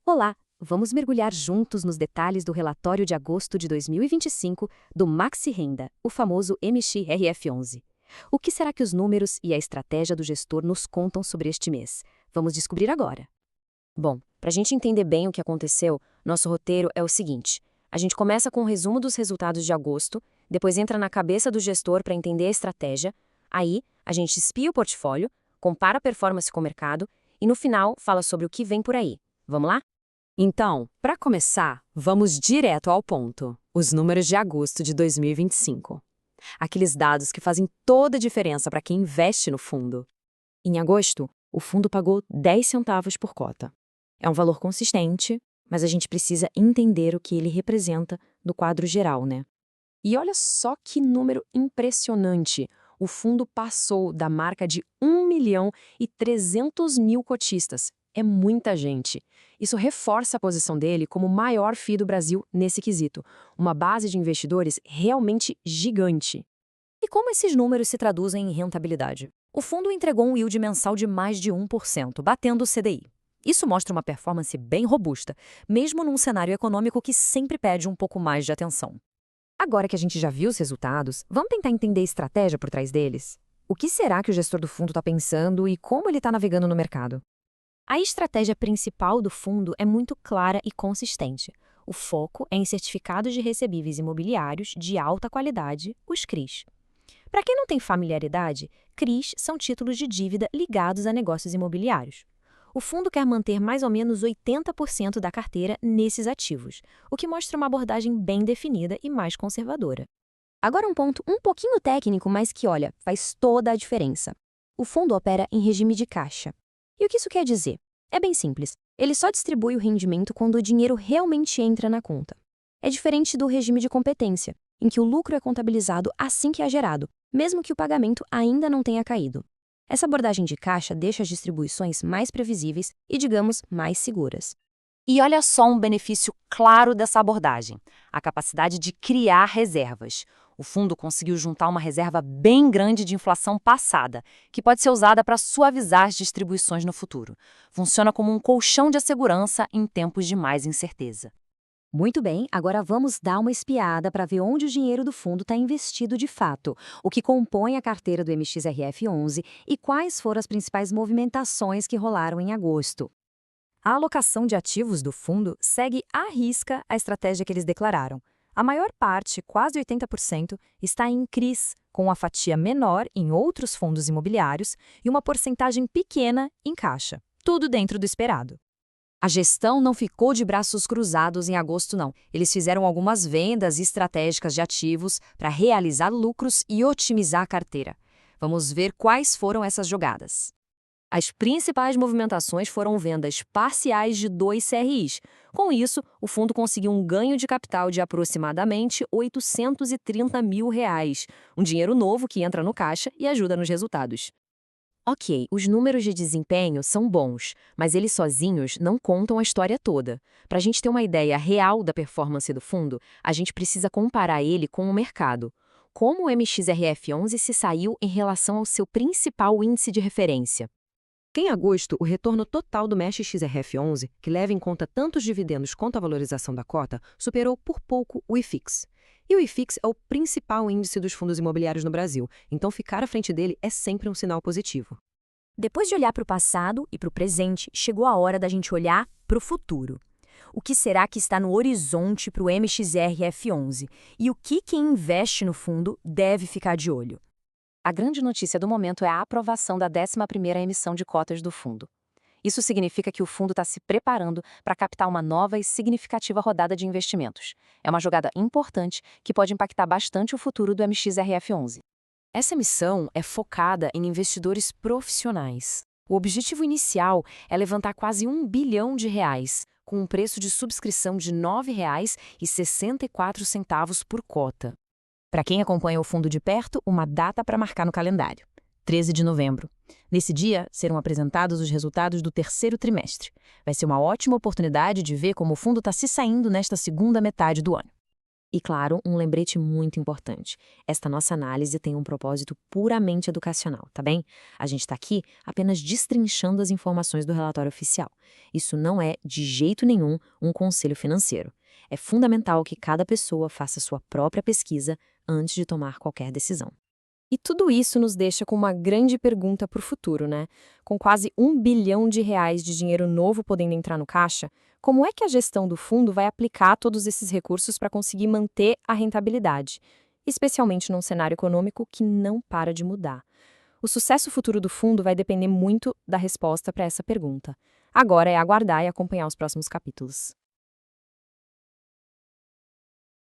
Olá, vamos mergulhar juntos nos detalhes do relatório de agosto de 2025 do Maxi Renda, o famoso MXRF11. O que será que os números e a estratégia do gestor nos contam sobre este mês? Vamos descobrir agora. Bom, para a gente entender bem o que aconteceu, nosso roteiro é o seguinte: a gente começa com um resumo dos resultados de agosto, depois entra na cabeça do gestor para entender a estratégia, aí a gente espia o portfólio, compara a performance com o mercado e no final fala sobre o que vem por aí. Vamos lá? Então, para começar, vamos direto ao ponto: os números de agosto de 2025. Aqueles dados que fazem toda a diferença para quem investe no fundo. Em agosto, o fundo pagou 10 centavos por cota. É um valor consistente, mas a gente precisa entender o que ele representa no quadro geral, né? E olha só que número impressionante! O fundo passou da marca de 1.300.000 cotistas. É muita gente. Isso reforça a posição dele como o maior FII do Brasil nesse quesito, uma base de investidores realmente gigante. E como esses números se traduzem em rentabilidade? O fundo entregou um yield mensal de mais de 1%, batendo o CDI. Isso mostra uma performance bem robusta, mesmo num cenário econômico que sempre pede um pouco mais de atenção. Agora que a gente já viu os resultados, vamos tentar entender a estratégia por trás deles? O que será que o gestor do fundo está pensando e como ele está navegando no mercado? A estratégia principal do fundo é muito clara e consistente. O foco é em certificados de recebíveis imobiliários de alta qualidade, os CRIs. Para quem não tem familiaridade, CRIs são títulos de dívida ligados a negócios imobiliários. O fundo quer manter mais ou menos 80% da carteira nesses ativos, o que mostra uma abordagem bem definida e mais conservadora. Agora um ponto um pouquinho técnico, mas que, olha, faz toda a diferença. O fundo opera em regime de caixa. E o que isso quer dizer? É bem simples. Ele só distribui o rendimento quando o dinheiro realmente entra na conta. É diferente do regime de competência, em que o lucro é contabilizado assim que é gerado, mesmo que o pagamento ainda não tenha caído. Essa abordagem de caixa deixa as distribuições mais previsíveis e, digamos, mais seguras. E olha só um benefício claro dessa abordagem: a capacidade de criar reservas. O fundo conseguiu juntar uma reserva bem grande de inflação passada, que pode ser usada para suavizar as distribuições no futuro. Funciona como um colchão de segurança em tempos de mais incerteza. Muito bem, agora vamos dar uma espiada para ver onde o dinheiro do fundo está investido de fato, o que compõe a carteira do MXRF11 e quais foram as principais movimentações que rolaram em agosto. A alocação de ativos do fundo segue à risca a estratégia que eles declararam. A maior parte, quase 80%, está em CRIs, com uma fatia menor em outros fundos imobiliários e uma porcentagem pequena em caixa. Tudo dentro do esperado. A gestão não ficou de braços cruzados em agosto, não. Eles fizeram algumas vendas estratégicas de ativos para realizar lucros e otimizar a carteira. Vamos ver quais foram essas jogadas. As principais movimentações foram vendas parciais de 2 CRIs. Com isso, o fundo conseguiu um ganho de capital de aproximadamente R$ 830 mil, um dinheiro novo que entra no caixa e ajuda nos resultados. Ok, os números de desempenho são bons, mas eles sozinhos não contam a história toda. Para a gente ter uma ideia real da performance do fundo, a gente precisa comparar ele com o mercado. Como o MXRF11 se saiu em relação ao seu principal índice de referência? Em agosto, o retorno total do MESH XRF11, que leva em conta tanto os dividendos quanto a valorização da cota, superou por pouco o IFIX. E o IFIX é o principal índice dos fundos imobiliários no Brasil, então ficar à frente dele é sempre um sinal positivo. Depois de olhar para o passado e para o presente, chegou a hora da gente olhar para o futuro. O que será que está no horizonte para o MXRF11? E o que quem investe no fundo deve ficar de olho? A grande notícia do momento é a aprovação da 11ª emissão de cotas do fundo. Isso significa que o fundo está se preparando para captar uma nova e significativa rodada de investimentos. É uma jogada importante que pode impactar bastante o futuro do MXRF11. Essa emissão é focada em investidores profissionais. O objetivo inicial é levantar quase R$ 1 bilhão, com um preço de subscrição de R$ 9,64 por cota. Para quem acompanha o fundo de perto, uma data para marcar no calendário: 13 de novembro. Nesse dia, serão apresentados os resultados do terceiro trimestre. Vai ser uma ótima oportunidade de ver como o fundo está se saindo nesta segunda metade do ano. E, claro, um lembrete muito importante. Esta nossa análise tem um propósito puramente educacional, tá bem? A gente está aqui apenas destrinchando as informações do relatório oficial. Isso não é, de jeito nenhum, um conselho financeiro. É fundamental que cada pessoa faça sua própria pesquisa antes de tomar qualquer decisão. E tudo isso nos deixa com uma grande pergunta para o futuro, né? Com quase R$ 1 bilhão de dinheiro novo podendo entrar no caixa, como é que a gestão do fundo vai aplicar todos esses recursos para conseguir manter a rentabilidade, especialmente num cenário econômico que não para de mudar? O sucesso futuro do fundo vai depender muito da resposta para essa pergunta. Agora é aguardar e acompanhar os próximos capítulos.